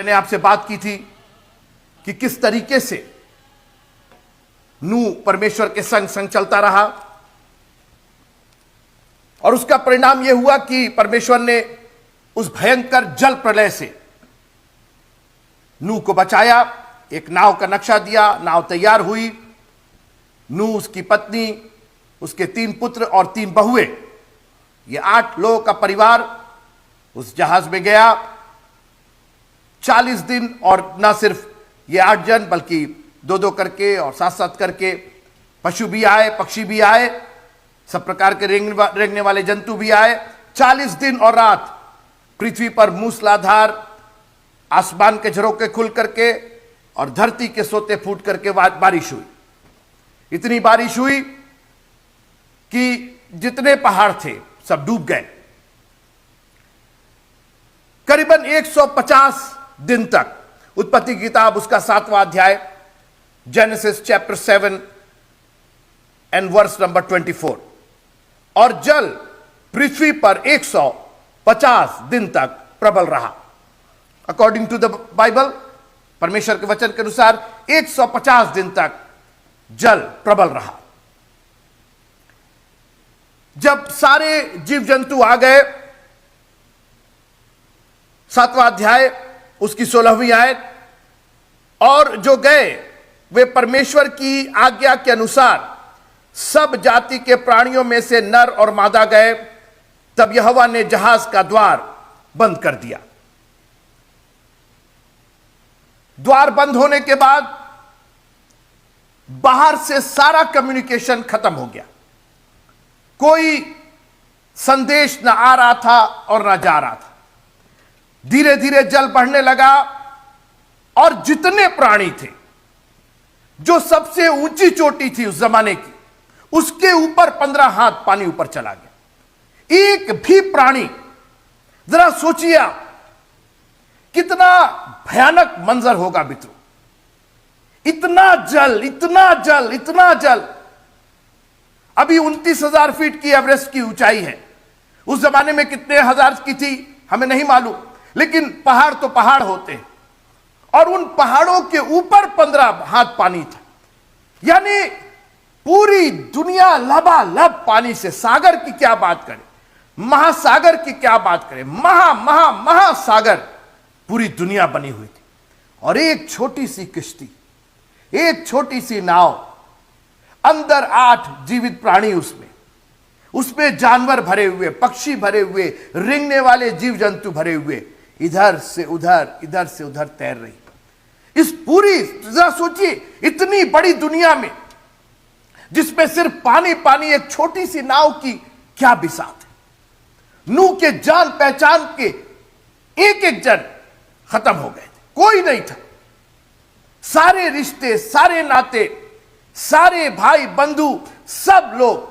मैंने आपसे बात की थी कि किस तरीके से नूह परमेश्वर के संग संग चलता रहा और उसका परिणाम यह हुआ कि परमेश्वर ने उस भयंकर जल प्रलय से नूह को बचाया। एक नाव का नक्शा दिया, नाव तैयार हुई। नूह, उसकी पत्नी, उसके 3 पुत्र और 3 बहुएं, ये 8 लोगों का परिवार उस जहाज में गया। 40 दिन, और ना सिर्फ ये 8 जन बल्कि 2-2 करके और 7-7 करके पशु भी आए, पक्षी भी आए, सब प्रकार के रेंगने वाले जंतु भी आए। 40 दिन और रात पृथ्वी पर मूसलाधार आसमान के झरोके खुल करके और धरती के सोते फूट करके बारिश हुई। इतनी बारिश हुई कि जितने पहाड़ थे सब डूब गए। करीबन 150 दिन तक, उत्पत्ति की किताब उसका 7वां अध्याय, Genesis chapter 7 and verse number 24, और जल पृथ्वी पर 150 दिन तक प्रबल रहा। अकॉर्डिंग टू द बाइबल, परमेश्वर के वचन के अनुसार 150 दिन तक जल प्रबल रहा। जब सारे जीव जंतु आ गए, 7वां अध्याय उसकी 16वीं आयत, और जो गए वे परमेश्वर की आज्ञा के अनुसार सब जाति के प्राणियों में से नर और मादा गए। तब यहोवा ने जहाज का द्वार बंद कर दिया। द्वार बंद होने के बाद बाहर से सारा कम्युनिकेशन खत्म हो गया। कोई संदेश ना आ रहा था और ना जा रहा था। धीरे धीरे जल बढ़ने लगा और जितने प्राणी थे, जो सबसे ऊंची चोटी थी उस जमाने की, उसके ऊपर 15 हाथ पानी ऊपर चला गया। एक भी प्राणी, जरा सोचिए आप, कितना भयानक मंजर होगा मित्रों। इतना जल, इतना जल, इतना जल। अभी 29,000 फीट की एवरेस्ट की ऊंचाई है। उस जमाने में कितने हजार की थी हमें नहीं मालूम, लेकिन पहाड़ तो पहाड़ होते हैं, और उन पहाड़ों के ऊपर 15 हाथ पानी था। यानी पूरी दुनिया लबालब पानी से, सागर की क्या बात करें, महासागर की क्या बात करें, महासागर, पूरी दुनिया बनी हुई थी। और एक छोटी सी किश्ती, एक छोटी सी नाव, अंदर 8 जीवित प्राणी, उसमें जानवर भरे हुए, पक्षी भरे हुए, रेंगने वाले जीव जंतु भरे हुए, इधर से उधर तैर रही। इस पूरी, जरा सोचिए, इतनी बड़ी दुनिया में जिसमें सिर्फ पानी पानी, एक छोटी सी नाव की क्या बिसात है। नूह के जान पहचान के एक एक जन खत्म हो गए थे, कोई नहीं था। सारे रिश्ते, सारे नाते, सारे भाई बंधु, सब लोग,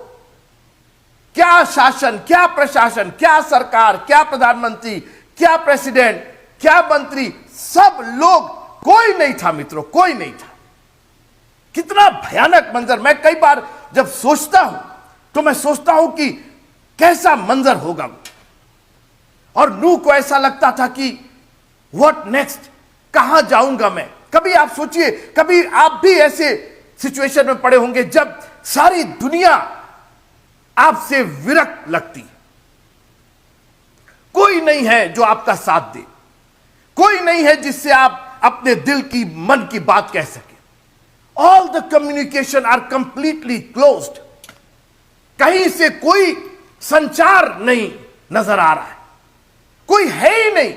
क्या शासन, क्या प्रशासन, क्या सरकार, क्या प्रधानमंत्री, क्या प्रेसिडेंट, क्या मंत्री, सब लोग, कोई नहीं था मित्रों, कोई नहीं था। कितना भयानक मंजर। मैं कई बार जब सोचता हूं तो मैं सोचता हूं कि कैसा मंजर होगा। और नूह को ऐसा लगता था कि व्हाट नेक्स्ट, कहां जाऊंगा मैं। कभी आप सोचिए, कभी आप भी ऐसे सिचुएशन में पड़े होंगे जब सारी दुनिया आपसे विरक्त लगती है। कोई नहीं है जो आपका साथ दे, कोई नहीं है जिससे आप अपने दिल की, मन की बात कह सके। All the communication are completely closed. कहीं से कोई संचार नहीं नजर आ रहा है, कोई है ही नहीं।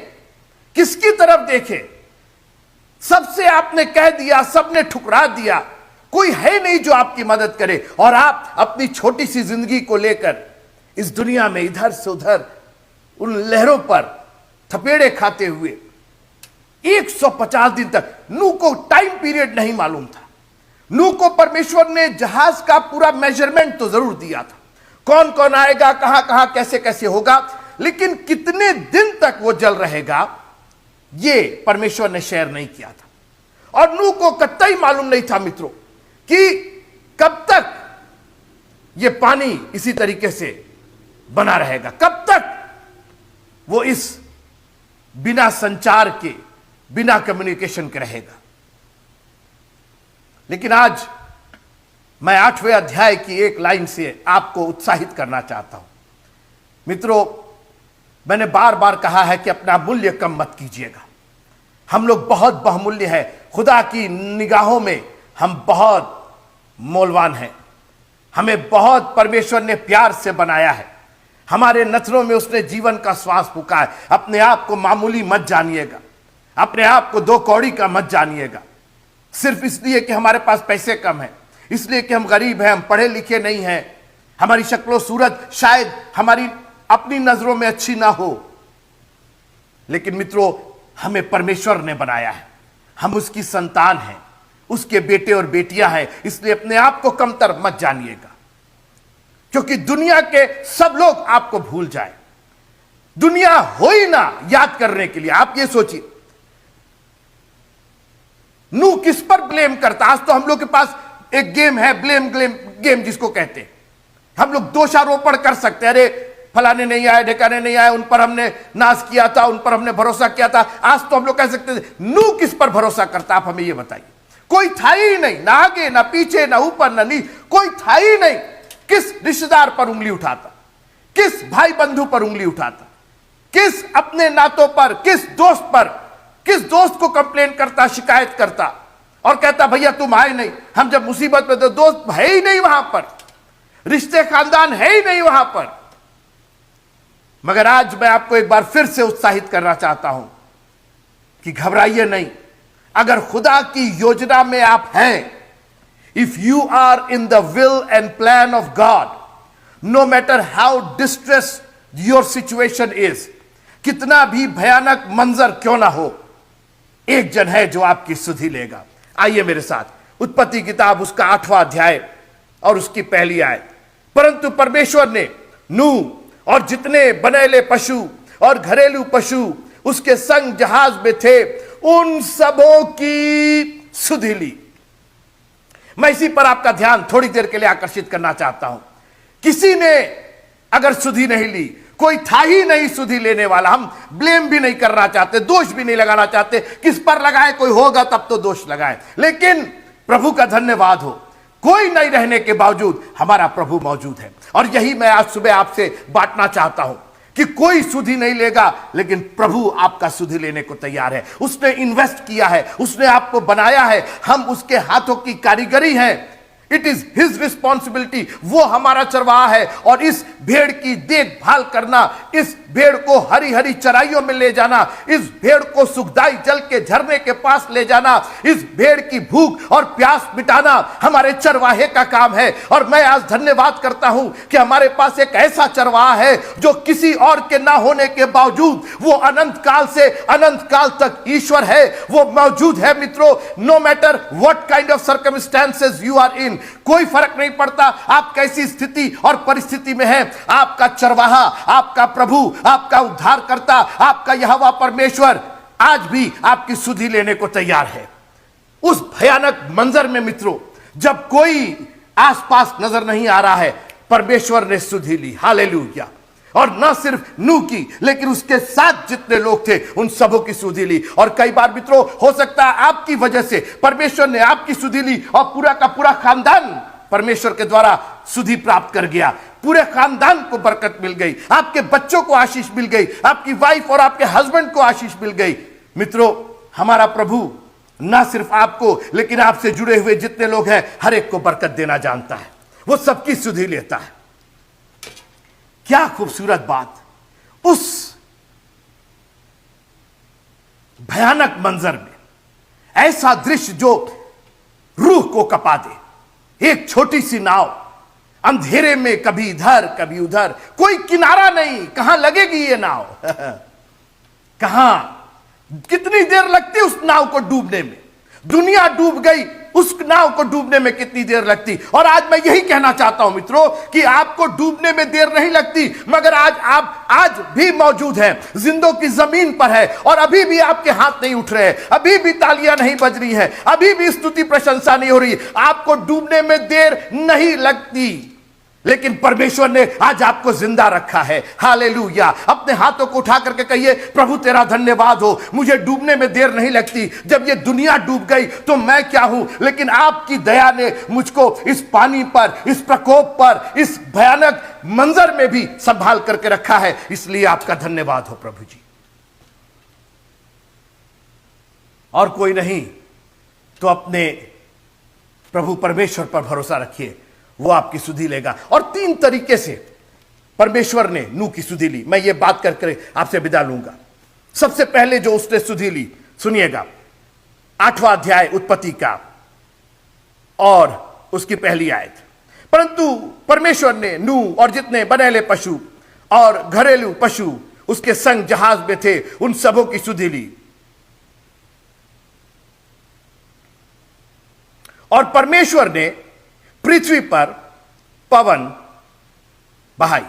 किसकी तरफ देखे, सबसे आपने कह दिया, सबने ठुकरा दिया, कोई है नहीं जो आपकी मदद करे। और आप अपनी छोटी सी जिंदगी को लेकर इस दुनिया में इधर से उधर उन लहरों पर थपेड़े खाते हुए 150 दिन तक। नूह को टाइम पीरियड नहीं मालूम था। नूह को परमेश्वर ने जहाज का पूरा मेजरमेंट तो जरूर दिया था, कौन कौन आएगा, कहां कहां, कैसे कैसे होगा, लेकिन कितने दिन तक वो जल रहेगा ये परमेश्वर ने शेयर नहीं किया था। और नूह को कतई मालूम नहीं था मित्रों कि कब तक ये पानी इसी तरीके से बना रहेगा, कब तक वो इस बिना संचार के, बिना कम्युनिकेशन के रहेगा। लेकिन आज मैं 8वें अध्याय की एक लाइन से आपको उत्साहित करना चाहता हूं। मित्रों, मैंने बार बार कहा है कि अपना मूल्य कम मत कीजिएगा। हम लोग बहुत बहुमूल्य हैं, खुदा की निगाहों में हम बहुत मूल्यवान हैं। हमें बहुत परमेश्वर ने प्यार से बनाया है, हमारे नथनों में उसने जीवन का श्वास फूंका है। अपने आप को मामूली मत जानिएगा, अपने आप को 2 कौड़ी का मत जानिएगा, सिर्फ इसलिए कि हमारे पास पैसे कम हैं, इसलिए कि हम गरीब हैं, हम पढ़े लिखे नहीं हैं, हमारी शक्लो सूरत शायद हमारी अपनी नजरों में अच्छी ना हो। लेकिन मित्रों, हमें परमेश्वर ने बनाया है, हम उसकी संतान हैं, उसके बेटे और बेटियां हैं, इसलिए अपने आप को कमतर मत जानिएगा। क्योंकि दुनिया के सब लोग आपको भूल जाए, दुनिया हो ही ना याद करने के लिए। आप ये सोचिए, नूह किस पर ब्लेम करता? आज तो हम लोग के पास एक गेम है, ब्लेम गेम जिसको कहते हैं। हम लोग दोषारोपण कर सकते हैं, अरे फलाने नहीं आए, ढेकाने नहीं आए, उन पर हमने नाश किया था, उन पर हमने भरोसा किया था। आज तो हम लोग कह सकते हैं, नूह किस पर भरोसा करता? आप हमें यह बताइए। कोई था ही नहीं, ना आगे ना पीछे, ना ऊपर ना नीचे, कोई था ही नहीं। किस रिश्तेदार पर उंगली उठाता, किस भाई बंधु पर उंगली उठाता, किस अपने नातों पर, किस दोस्त पर, किस दोस्त को कंप्लेन करता, शिकायत करता और कहता भैया तुम आए नहीं, हम जब मुसीबत में, तो दोस्त है ही नहीं वहां पर, रिश्ते खानदान है ही नहीं वहां पर। मगर आज मैं आपको एक बार फिर से उत्साहित करना चाहता हूं कि घबराइए नहीं। अगर खुदा की योजना में आप हैं, if you are in the will and plan of God, no matter how distressed your situation is, कितना भी भयानक मंजर क्यों ना हो, एक जन है जो आपकी सुधि लेगा। आइए मेरे साथ उत्पत्ति किताब उसका 8वां अध्याय और उसकी पहली आयत। परंतु परमेश्वर ने नूह और जितने बनेले पशु और घरेलू पशु उसके संग जहाज में थे, उन सबों की सुधि ली। मैं इसी पर आपका ध्यान थोड़ी देर के लिए आकर्षित करना चाहता हूं। किसी ने अगर सुधि नहीं ली, कोई था ही नहीं सुधि लेने वाला। हम ब्लेम भी नहीं करना चाहते, दोष भी नहीं लगाना चाहते, किस पर लगाए, कोई होगा तब तो दोष लगाए। लेकिन प्रभु का धन्यवाद हो, कोई नहीं रहने के बावजूद हमारा प्रभु मौजूद है। और यही मैं आज सुबह आपसे बांटना चाहता हूं कि कोई सुधि नहीं लेगा, लेकिन प्रभु आपका सुधि लेने को तैयार है। उसने इन्वेस्ट किया है, उसने आपको बनाया है, हम उसके हाथों की कारीगरी हैं। इट इज हिज रिस्पॉन्सिबिलिटी, वो हमारा चरवाहा है। और इस भेड़ की देखभाल करना, इस भेड़ को हरी हरी चराइयों में ले जाना, इस भेड़ को सुखदाई जल के झरने के पास ले जाना, इस भेड़ की भूख और प्यास मिटाना हमारे चरवाहे का काम है। और मैं आज धन्यवाद करता हूं कि हमारे पास एक ऐसा चरवाहा है जो किसी और के ना होने के बावजूद वो अनंत काल से अनंत काल तक ईश्वर है, वो मौजूद है। मित्रों, no matter what kind of circumstances you are in, कोई फर्क नहीं पड़ता आप कैसी स्थिति और परिस्थिति में हैं, आपका चरवाहा, आपका प्रभु, आपका उद्धारकर्ता, आपका यहोवा परमेश्वर आज भी आपकी सुधि लेने को तैयार है। उस भयानक मंजर में मित्रों, जब कोई आसपास नजर नहीं आ रहा है, परमेश्वर ने सुधि ली। हालेलुया। और न सिर्फ नूह की, लेकिन उसके साथ जितने लोग थे उन सबों की सुधि ली। और कई बार मित्रों, हो सकता है आपकी वजह से परमेश्वर ने आपकी सुधि ली और पूरा का पूरा खानदान परमेश्वर के द्वारा सुधि प्राप्त कर गया। पूरे खानदान को बरकत मिल गई, आपके बच्चों को आशीष मिल गई, आपकी वाइफ और आपके हस्बैंड को आशीष मिल गई। मित्रों, हमारा प्रभु ना सिर्फ आपको, लेकिन आपसे जुड़े हुए जितने लोग हैं, हर एक को बरकत देना जानता है। वो सबकी सुधि लेता है। क्या खूबसूरत बात! उस भयानक मंजर में ऐसा दृश्य जो रूह को कपा दे। एक छोटी सी नाव अंधेरे में, कभी इधर कभी उधर, कोई किनारा नहीं, कहां लगेगी ये नाव कहां, कितनी देर लगती उस नाव को डूबने में? दुनिया डूब गई, उस नाव को डूबने में कितनी देर लगती? और आज मैं यही कहना चाहता हूं मित्रों कि आपको डूबने में देर नहीं लगती, मगर आप आज भी मौजूद हैं, जिंदों की जमीन पर है, और अभी भी आपके हाथ नहीं उठ रहे हैं, अभी भी तालियां नहीं बज रही हैं, अभी भी स्तुति प्रशंसा नहीं हो रही। आपको डूबने में देर नहीं लगती। लेकिन परमेश्वर ने आज आपको जिंदा रखा है। हालेलुया। अपने हाथों को उठा करके कहिए, प्रभु तेरा धन्यवाद हो, मुझे डूबने में देर नहीं लगती। जब ये दुनिया डूब गई तो मैं क्या हूं, लेकिन आपकी दया ने मुझको इस पानी पर, इस प्रकोप पर, इस भयानक मंजर में भी संभाल करके रखा है, इसलिए आपका धन्यवाद हो प्रभु जी। और कोई नहीं तो अपने प्रभु परमेश्वर पर भरोसा रखिए, वो आपकी सुधि लेगा। और 3 तरीके से परमेश्वर ने नूह की सुधि ली। मैं ये बात करके आपसे विदा लूंगा। सबसे पहले जो उसने सुधि ली, सुनिएगा, 8वां अध्याय उत्पत्ति का और उसकी पहली आयत। परंतु परमेश्वर ने नूह और जितने बनेले पशु और घरेलू पशु उसके संग जहाज में थे, उन सबों की सुधि ली। और परमेश्वर ने पृथ्वी पर पवन बहाई।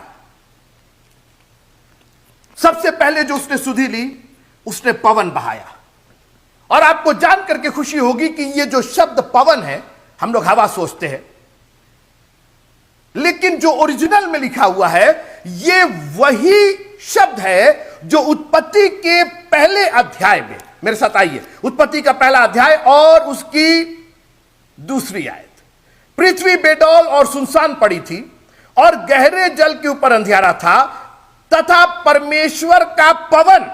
सबसे पहले जो उसने सुधि ली, उसने पवन बहाया। और आपको जान करके खुशी होगी कि ये जो शब्द पवन है, हम लोग हवा सोचते हैं, लेकिन जो ओरिजिनल में लिखा हुआ है, ये वही शब्द है जो उत्पत्ति के पहले अध्याय में, मेरे साथ आइए, उत्पत्ति का पहला अध्याय और उसकी दूसरी आयत। पृथ्वी बेडौल और सुनसान पड़ी थी और गहरे जल के ऊपर अंधियारा था, तथा परमेश्वर का पवन,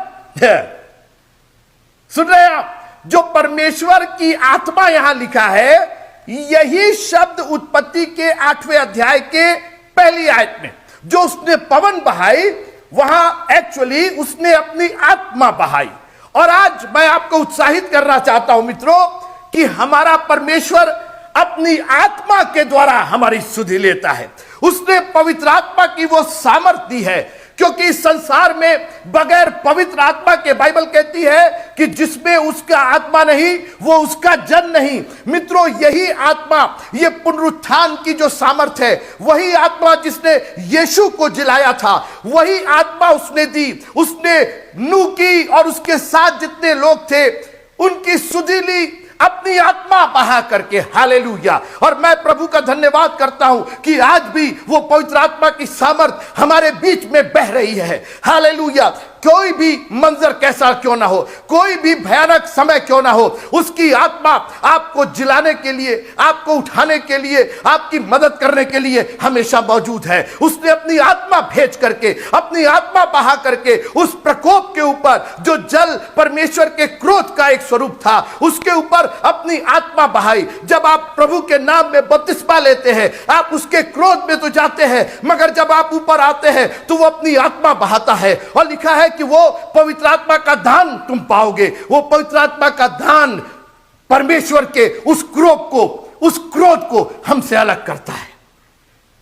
सुन रहे हैं आप, जो परमेश्वर की आत्मा यहां लिखा है, यही शब्द उत्पत्ति के 8वें अध्याय के पहली आयत में जो उसने पवन बहाई, वहां एक्चुअली उसने अपनी आत्मा बहाई। और आज मैं आपको उत्साहित करना चाहता हूं मित्रों कि हमारा परमेश्वर अपनी आत्मा के द्वारा हमारी सुधि लेता है। उसने पवित्र आत्मा की वो सामर्थ्य दी है, क्योंकि इस संसार में बगैर पवित्र आत्मा के, बाइबल कहती है कि जिसमें उसका आत्मा नहीं वो उसका जन नहीं। मित्रों, यही आत्मा, ये पुनरुत्थान की जो सामर्थ्य है, वही आत्मा जिसने यीशु को जिलाया था, वही आत्मा उसने दी। उसने नूह की और उसके साथ जितने लोग थे उनकी सुधि ली, अपनी आत्मा बहा करके। हालेलुया। और मैं प्रभु का धन्यवाद करता हूं कि आज भी वो पवित्र आत्मा की सामर्थ हमारे बीच में बह रही है। हालेलुया। कोई भी मंजर कैसा क्यों ना हो, कोई भी भयानक समय क्यों ना हो, उसकी आत्मा आपको जिलाने के लिए, आपको उठाने के लिए, आपकी मदद करने के लिए हमेशा मौजूद है। उसने अपनी आत्मा भेज करके, अपनी आत्मा बहा करके उस प्रकोप के ऊपर, जो जल परमेश्वर के क्रोध का एक स्वरूप था, उसके ऊपर अपनी आत्मा बहाई। जब आप प्रभु के नाम में बपतिस्मा लेते हैं, आप उसके क्रोध में तो जाते हैं, मगर जब आप ऊपर आते हैं तो वो अपनी आत्मा बहाता है। और लिखा है कि वो पवित्र आत्मा का दान तुम पाओगे। वो पवित्र आत्मा का दान परमेश्वर के उस क्रोध को हमसे अलग करता है।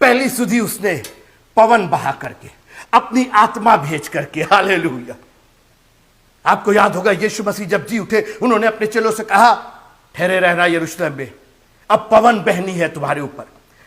पहली सुधि उसने पवन बहा करके, अपनी आत्मा भेज करके। हालेलुया। आपको याद होगा यीशु मसीह जब जी उठे, उन्होंने अपने चेलों से कहा, ठहरे रहना यरूशलेम में, अब पवन बहनी है तुम्हारे ऊपर,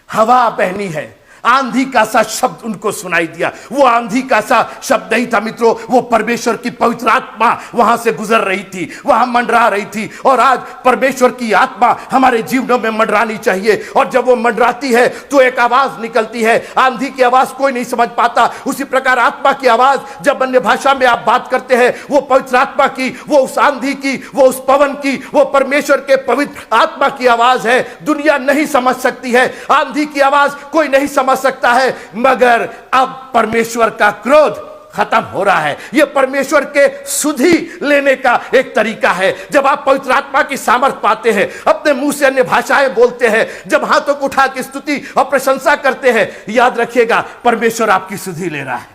हवा बहनी है। आंधी का सा शब्द उनको सुनाई दिया। वो आंधी का सा शब्द नहीं था मित्रों, वो परमेश्वर की पवित्र आत्मा वहां से गुजर रही थी, वहां मंडरा रही थी। और आज परमेश्वर की आत्मा हमारे जीवनों में मंडरानी चाहिए। और जब वो मंडराती है तो एक आवाज निकलती है। आंधी की आवाज कोई नहीं समझ पाता, उसी प्रकार आत्मा की आवाज जब अन्य भाषा में आप बात करते हैं, वो पवित्र आत्मा की, वो उस आंधी की, वो उस पवन की, वो परमेश्वर के पवित्र आत्मा की आवाज है। दुनिया नहीं समझ सकती है, आंधी की आवाज कोई नहीं समझ सकता है, मगर अब परमेश्वर का क्रोध खत्म हो रहा है। यह परमेश्वर के सुधि लेने का एक तरीका है। जब आप पवित्र आत्मा की सामर्थ पाते हैं, अपने मुंह से अन्य भाषाएं बोलते हैं, जब हाथों को उठा के स्तुति और प्रशंसा करते हैं, याद रखिएगा परमेश्वर आपकी सुधि ले रहा है।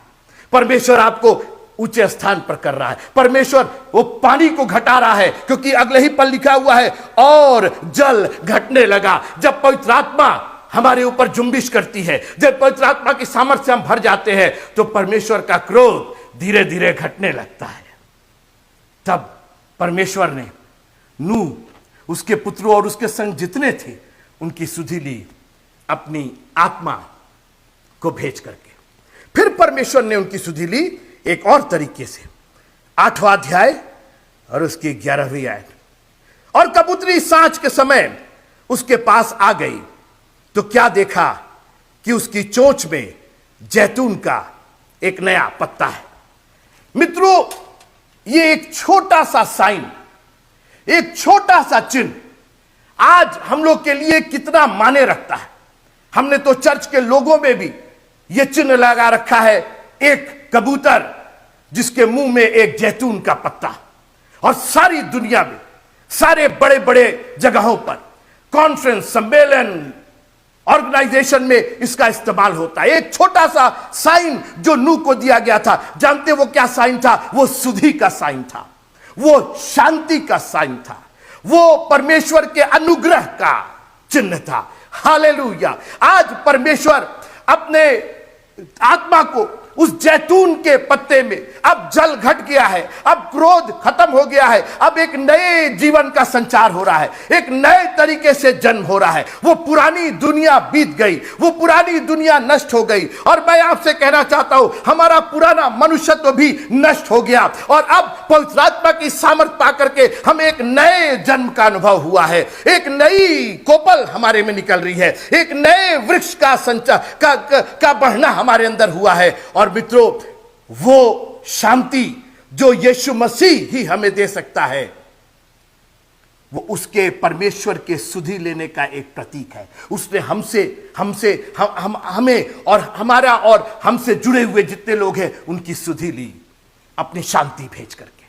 परमेश्वर आपको ऊंचे स्थान पर कर रहा है। परमेश्वर वो पानी को घटा रहा है, क्योंकि अगले ही पल लिखा हुआ है, और जल घटने लगा। जब पवित्र आत्मा हमारे ऊपर जुम्बिश करती है, जब पवित्र आत्मा की सामर्थ्य से हम भर जाते हैं, तो परमेश्वर का क्रोध धीरे धीरे घटने लगता है। तब परमेश्वर ने नूह, उसके पुत्रों और उसके संग जितने थे, उनकी सुधि ली अपनी आत्मा को भेज करके। फिर परमेश्वर ने उनकी सुधि ली एक और तरीके से। 8वां अध्याय और उसकी 11वीं आयत। और कबूतरी सांझ के समय उसके पास आ गई, तो क्या देखा कि उसकी चोंच में जैतून का एक नया पत्ता है। मित्रों, ये एक छोटा सा साइन, एक छोटा सा चिन्ह आज हम लोग के लिए कितना माने रखता है। हमने तो चर्च के लोगों में भी यह चिन्ह लगा रखा है, एक कबूतर जिसके मुंह में एक जैतून का पत्ता। और सारी दुनिया में सारे बड़े बड़े जगहों पर कॉन्फ्रेंस, सम्मेलन, ऑर्गेनाइजेशन में इसका इस्तेमाल होता है। एक छोटा सा साइन जो नूह को दिया गया था, जानते वो क्या साइन था? वो सुधि का साइन था, वो शांति का साइन था, वो परमेश्वर के अनुग्रह का चिन्ह था। हालेलुया। आज परमेश्वर अपने आत्मा को उस जैतून के पत्ते में, अब जल घट गया है, अब क्रोध खत्म हो गया है, अब एक नए जीवन का संचार हो रहा है, एक नए तरीके से जन्म हो रहा है। वो पुरानी दुनिया बीत गई, वो पुरानी दुनिया नष्ट हो गई। और मैं आपसे कहना चाहता हूं, हमारा पुराना मनुष्यत्व भी नष्ट हो गया और अब पवित्र आत्मा की सामर्थ पाकर के हमें एक नए जन्म का अनुभव हुआ है। एक नई कोपल हमारे में निकल रही है, एक नए वृक्ष का संचार का बढ़ना हमारे अंदर हुआ है। और मित्रों, वो शांति जो यीशु मसीह ही हमें दे सकता है, वो उसके परमेश्वर के सुधि लेने का एक प्रतीक है। उसने हमें और हमारा और हमसे जुड़े हुए जितने लोग हैं उनकी सुधि ली, अपनी शांति भेज करके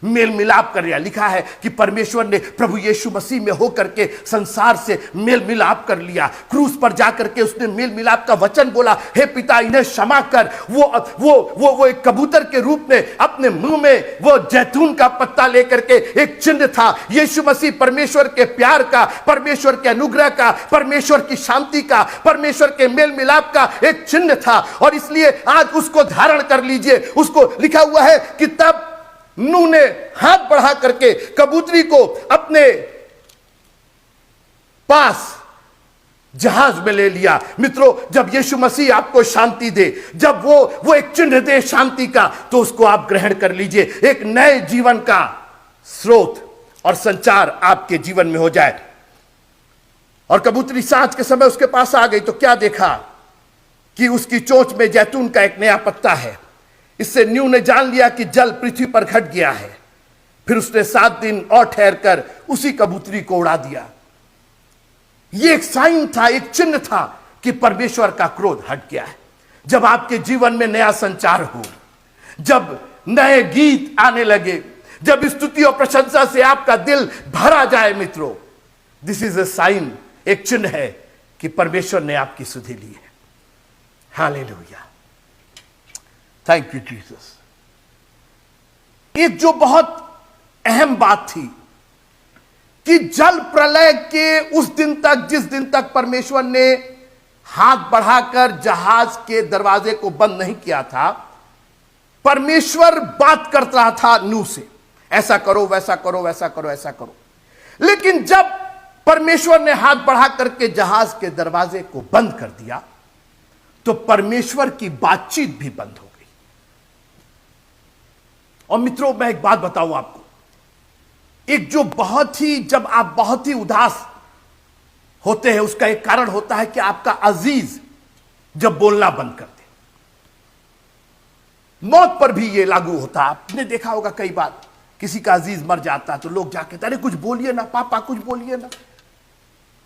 मेल मिलाप कर लिया। लिखा है कि परमेश्वर ने प्रभु यीशु मसीह में होकर के संसार से मेल मिलाप कर लिया। क्रूस पर जाकर के उसने मेल मिलाप का वचन बोला, हे पिता इन्हें क्षमा कर। वो एक कबूतर के रूप में अपने मुंह में वो जैतून का पत्ता लेकर के एक चिन्ह था। यीशु मसीह परमेश्वर के प्यार का, परमेश्वर के अनुग्रह का, परमेश्वर की शांति का, परमेश्वर के मेल मिलाप का एक चिन्ह था। और इसलिए आज उसको धारण कर लीजिए। उसको लिखा हुआ है कि तब नूह ने हाथ बढ़ा करके कबूतरी को अपने पास जहाज में ले लिया। मित्रों, जब यीशु मसीह आपको शांति दे, जब वो एक चिन्ह दे शांति का, तो उसको आप ग्रहण कर लीजिए। एक नए जीवन का स्रोत और संचार आपके जीवन में हो जाए। और कबूतरी सांझ के समय उसके पास आ गई तो क्या देखा कि उसकी चोंच में जैतून का एक नया पत्ता है। इससे नूह ने जान लिया कि जल पृथ्वी पर घट गया है। फिर उसने 7 दिन और ठहर कर उसी कबूतरी को उड़ा दिया। यह एक साइन था, एक चिन्ह था कि परमेश्वर का क्रोध हट गया है। जब आपके जीवन में नया संचार हो, जब नए गीत आने लगे, जब स्तुति और प्रशंसा से आपका दिल भरा जाए, मित्रों, दिस इज अ साइन, एक चिन्ह है कि परमेश्वर ने आपकी सुधि ली है। Hallelujah, thank you Jesus. एक जो बहुत अहम बात थी कि जल प्रलय के उस दिन तक, जिस दिन तक परमेश्वर ने हाथ बढ़ाकर जहाज के दरवाजे को बंद नहीं किया था, परमेश्वर बात करता रहा था नूह से, ऐसा करो, वैसा करो, वैसा करो, ऐसा करो। लेकिन जब परमेश्वर ने हाथ बढ़ा करके जहाज के दरवाजे को बंद कर दिया, तो परमेश्वर की बातचीत भी बंद हो गई। और मित्रों, मैं एक बात बताऊं आपको, एक जो जब आप बहुत ही उदास होते हैं, उसका एक कारण होता है कि आपका अजीज जब बोलना बंद कर दे। मौत पर भी यह लागू होता है। आपने देखा होगा कई बार किसी का अजीज मर जाता है तो लोग जाके, अरे कुछ बोलिए ना पापा, कुछ बोलिए ना।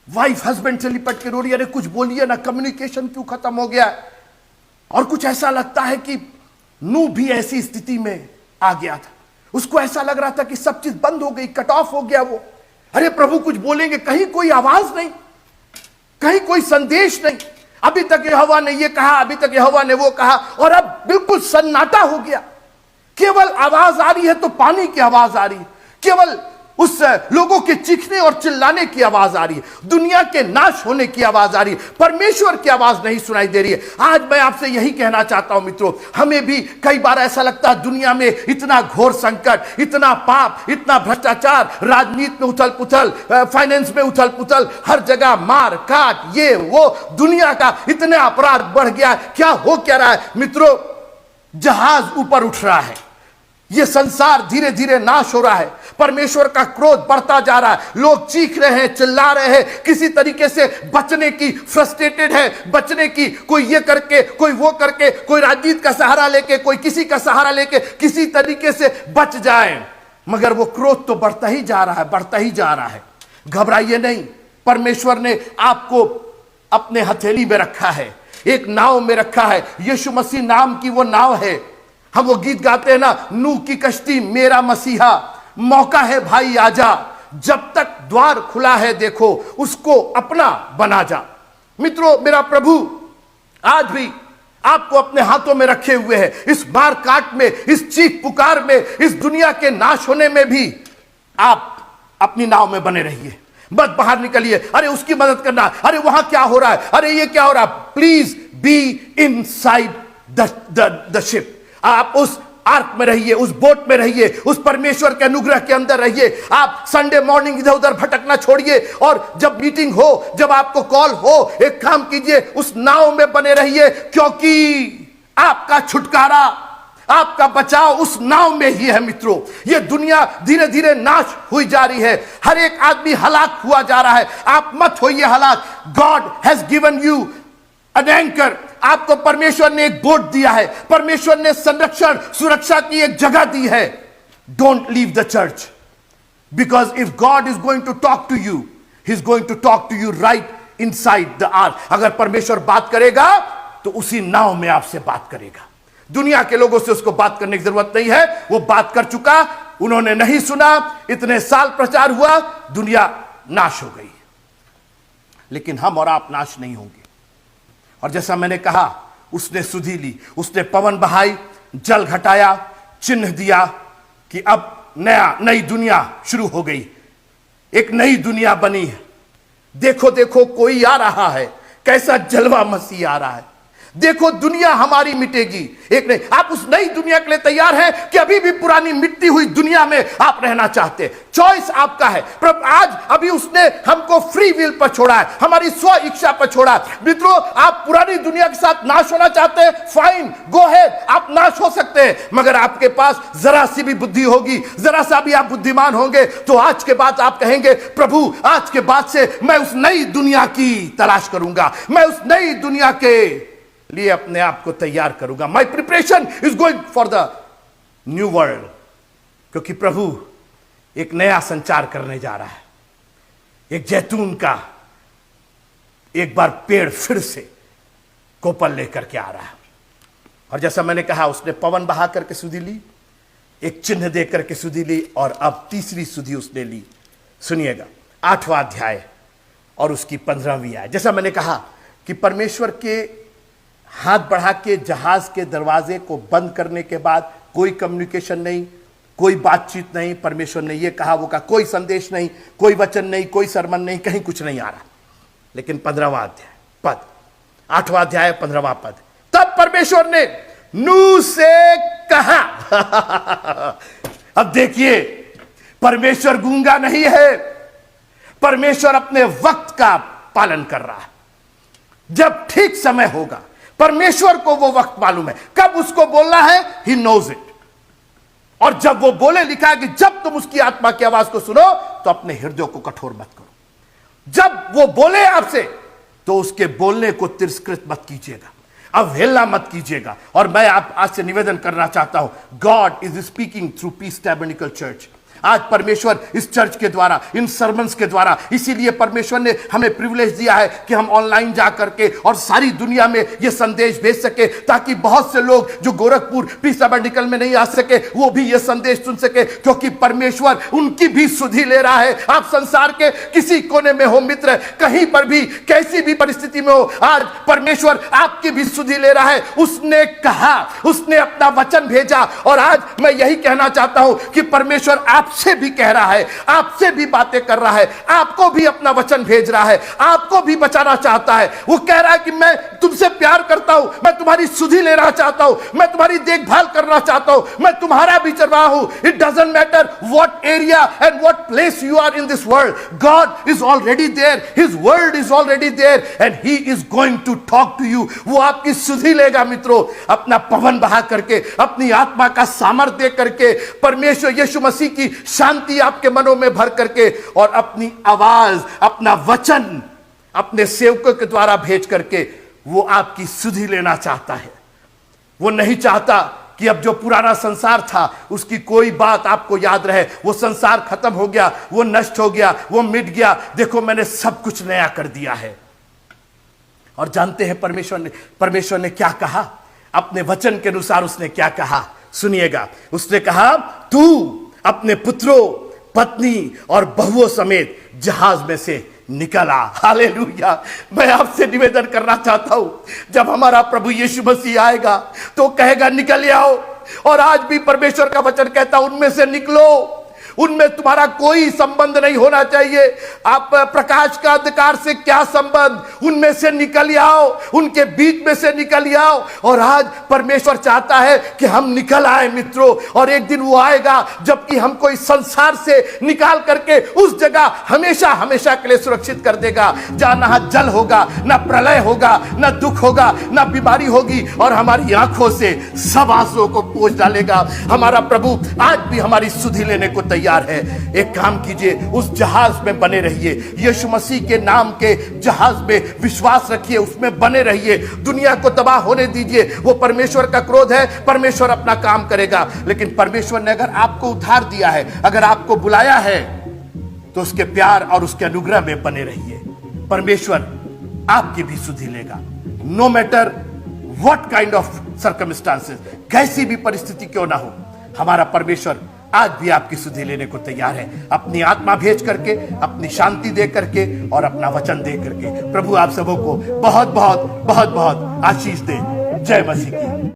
वाइफ हस्बैंड से लिपट के रो रही है, अरे कुछ बोलिए ना, कम्युनिकेशन क्यों खत्म हो गया। और कुछ ऐसा लगता है कि नूह भी ऐसी स्थिति में आ गया था। उसको ऐसा लग रहा था कि सब चीज बंद हो गई, कट ऑफ हो गया। वो, अरे प्रभु कुछ बोलेंगे, कहीं कोई आवाज नहीं, कहीं कोई संदेश नहीं। अभी तक यहोवा ने ये कहा, अभी तक यहोवा ने वो कहा, और अब बिल्कुल सन्नाटा हो गया। केवल आवाज आ रही है तो पानी की आवाज आ रही है, केवल उस लोगों के चीखने और चिल्लाने की आवाज आ रही है, दुनिया के नाश होने की आवाज आ रही है, परमेश्वर की आवाज नहीं सुनाई दे रही है। आज मैं आपसे यही कहना चाहता हूं मित्रों, हमें भी कई बार ऐसा लगता है दुनिया में इतना घोर संकट, इतना पाप, इतना भ्रष्टाचार, राजनीति में उथल पुथल, फाइनेंस में उथल पुथल, हर जगह मार काट, ये वो, दुनिया का इतना अपराध बढ़ गया, क्या हो क्या रहा है। मित्रों, जहाज ऊपर उठ रहा है, यह संसार धीरे धीरे नाश हो रहा है, परमेश्वर का क्रोध बढ़ता जा रहा है, लोग चीख रहे हैं, चिल्ला रहे हैं, किसी तरीके से बचने की, फ्रस्ट्रेटेड है बचने की, कोई ये करके, कोई वो करके, कोई राजनीति का सहारा लेके, कोई किसी का सहारा लेके किसी तरीके से बच जाए। मगर वो क्रोध तो बढ़ता ही जा रहा है, बढ़ता ही जा रहा है। घबराइए नहीं, परमेश्वर ने आपको अपने हथेली में रखा है, एक नाव में रखा है। यीशु मसीह नाम की वो नाव है। हम वो गीत गाते हैं ना, नूह की कश्ती मेरा मसीहा, मौका है भाई आजा, जब तक द्वार खुला है देखो उसको अपना बना जा। मित्रों, मेरा प्रभु आज भी आपको अपने हाथों में रखे हुए हैं। इस मार काट में, इस चीख पुकार में, इस दुनिया के नाश होने में भी आप अपनी नाव में बने रहिए, मत बाहर निकलिए। अरे उसकी मदद करना, अरे वहां क्या हो रहा है, अरे ये क्या हो रहा है। Please be inside the ship. आप उस आर्क में रहिए, उस बोट में रहिए, उस परमेश्वर के अनुग्रह के अंदर रहिए। आप संडे मॉर्निंग इधर उधर भटकना छोड़िए, और जब मीटिंग हो, जब आपको कॉल हो, एक काम कीजिए, उस नाव में बने रहिए, क्योंकि आपका छुटकारा, आपका बचाव उस नाव में ही है। मित्रों, यह दुनिया धीरे धीरे नाश हुई जा रही है, हर एक आदमी हलाक हुआ जा रहा है। आप मत होइए हलाक। God has given you an anchor. आपको परमेश्वर ने एक बोट दिया है, परमेश्वर ने संरक्षण, सुरक्षा की एक जगह दी है। Don't leave the church, because if God is going to talk to you, he is going to talk to you right inside the ark. अगर परमेश्वर बात करेगा तो उसी नाव में आपसे बात करेगा। दुनिया के लोगों से उसको बात करने की जरूरत नहीं है, वो बात कर चुका, उन्होंने नहीं सुना, इतने साल प्रचार हुआ, दुनिया नाश हो गई। लेकिन हम और आप नाश नहीं होंगे। और जैसा मैंने कहा, उसने सुधि ली, उसने पवन बहाई, जल घटाया, चिन्ह दिया कि अब नई दुनिया शुरू हो गई, एक नई दुनिया बनी है। देखो देखो कोई आ रहा है, कैसा जलवा मसीह आ रहा है। देखो दुनिया हमारी मिटेगी, एक नहीं। आप उस नई दुनिया के लिए तैयार हैं कि अभी भी पुरानी मिटती हुई दुनिया में आप रहना चाहते हैं? चॉइस आपका है। पर आज अभी उसने हमको फ्री विल पर छोड़ा है, हमारी स्व इच्छा पर छोड़ा है। मित्रों, आप पुरानी दुनिया के साथ नाश होना चाहते हैं, फाइन, गो हेड, आप नाश हो सकते हैं। मगर आपके पास जरा सी भी बुद्धि होगी, जरा सा भी आप बुद्धिमान होंगे, तो आज के बाद आप कहेंगे, प्रभु आज के बाद से मैं उस नई दुनिया की तलाश करूंगा, मैं उस नई दुनिया के लिए अपने आप को तैयार करूंगा। माई preparation is going for the new world. क्योंकि प्रभु एक नया संचार करने जा रहा है। एक जैतून का एक बार पेड़ फिर से कोपल लेकर के आ रहा है। और जैसा मैंने कहा, उसने पवन बहा करके सुधि ली, एक चिन्ह दे करके सुधि ली, और अब तीसरी सुधि उसने ली। सुनिएगा, 8वां अध्याय और उसकी 15वीं आयत। जैसा मैंने कहा कि परमेश्वर के हाथ बढ़ा के जहाज के दरवाजे को बंद करने के बाद कोई कम्युनिकेशन नहीं, कोई बातचीत नहीं। परमेश्वर ने यह कहा, वो कहा, कोई संदेश नहीं, कोई वचन नहीं, कोई सरमन नहीं, कहीं कुछ नहीं आ रहा। लेकिन 15वां अध्याय पद, 8वां अध्याय 15वां पद, तब परमेश्वर ने नूह से कहा। अब देखिए, परमेश्वर गूंगा नहीं है, परमेश्वर अपने वक्त का पालन कर रहा है। जब ठीक समय होगा, परमेश्वर को वो वक्त मालूम है कब उसको बोलना है, ही नोज इट। और जब वो बोले, लिखा है कि जब तुम उसकी आत्मा की आवाज को सुनो तो अपने हृदय को कठोर मत करो। जब वो बोले आपसे तो उसके बोलने को तिरस्कृत मत कीजिएगा, अवहेलना मत कीजिएगा। और मैं आप आज से निवेदन करना चाहता हूं, God is speaking through Peace Tabernacle Church. आज परमेश्वर इस चर्च के द्वारा, इन सर्मन्स के द्वारा, इसीलिए परमेश्वर ने हमें प्रिविलेज दिया है कि हम ऑनलाइन जा करके और सारी दुनिया में यह संदेश भेज सके, ताकि बहुत से लोग जो गोरखपुर पीस टैबर्नेकल में नहीं आ सके, वो भी यह संदेश सुन सके। क्योंकि परमेश्वर उनकी भी सुधि ले रहा है। आप संसार के किसी कोने में हो मित्र, कहीं पर भी, कैसी भी परिस्थिति में हो, आज परमेश्वर आपकी भी सुधि ले रहा है। उसने कहा, उसने अपना वचन भेजा। और आज मैं यही कहना चाहता हूं कि परमेश्वर आपसे भी कह रहा है, आपसे भी बातें कर रहा है, आपको भी अपना वचन भेज रहा है, आपको भी बचाना चाहता है। वो कह रहा है कि मैं तुमसे प्यार करता हूं, मैं तुम्हारी सुधि लेना चाहता हूं, मैं तुम्हारी देखभाल करना चाहता हूं, मैं तुम्हारा भी चरवाहा हूं। It doesn't matter what area and what place you are in this world, God is already there, his word is already there and he is going to talk to you. वो आपकी सुधि लेगा मित्रों, अपना पवन बहा करके, अपनी आत्मा का सामर्थ्य दे करके। परमेश्वर यीशु मसीह की शांति आपके मनों में भर करके और अपनी आवाज, अपना वचन अपने सेवकों के द्वारा भेज करके वो आपकी सुधि लेना चाहता है। वो नहीं चाहता कि अब जो पुराना संसार था उसकी कोई बात आपको याद रहे। वो संसार खत्म हो गया, वो नष्ट हो गया, वो मिट गया, देखो मैंने सब कुछ नया कर दिया है। और जानते हैं परमेश्वर ने क्या कहा? अपने वचन के अनुसार उसने क्या कहा, सुनिएगा। उसने कहा, तू अपने पुत्रों, पत्नी और बहुओं समेत जहाज में से निकल आ। हालेलुया। मैं आपसे निवेदन करना चाहता हूं, जब हमारा प्रभु यीशु मसीह आएगा तो कहेगा निकल आओ। और आज भी परमेश्वर का वचन कहता उनमें से निकलो। उनमें तुम्हारा कोई संबंध नहीं होना चाहिए। आप प्रकाश का अंधकार से क्या संबंध? उनमें से निकल आओ, उनके बीच में से निकल आओ। और आज परमेश्वर चाहता है कि हम निकल आए मित्रों। और एक दिन वो आएगा जबकि हमको इस संसार से निकाल करके उस जगह हमेशा हमेशा के लिए सुरक्षित कर देगा, जहां ना जल होगा, ना प्रलय होगा, ना दुख होगा, ना बीमारी होगी। और हमारी आंखों से सब आंसुओं को पोंछ डालेगा। हमारा प्रभु आज भी हमारी सुधि लेने को तैयार है। एक काम कीजिए, उस जहाज में बने रहिए। यीशु मसीह के नाम के जहाज में विश्वास रखिए, उसमें बने रहिए। दुनिया को तबाह होने दीजिए। वो परमेश्वर का क्रोध है, परमेश्वर अपना काम करेगा। लेकिन परमेश्वर ने अगर आपको उद्धार दिया है, अगर आपको बुलाया है, तो उसके प्यार और उसके अनुग्रह में बने रहिए। परमेश्वर आपकी भी सुधि लेगा। No matter what kind of circumstances, कैसी भी परिस्थिति क्यों ना हो, हमारा परमेश्वर आज भी आपकी सुधि लेने को तैयार है। अपनी आत्मा भेज करके, अपनी शांति दे करके और अपना वचन दे करके। प्रभु आप सबों को बहुत बहुत बहुत बहुत आशीष दे। जय मसीह की।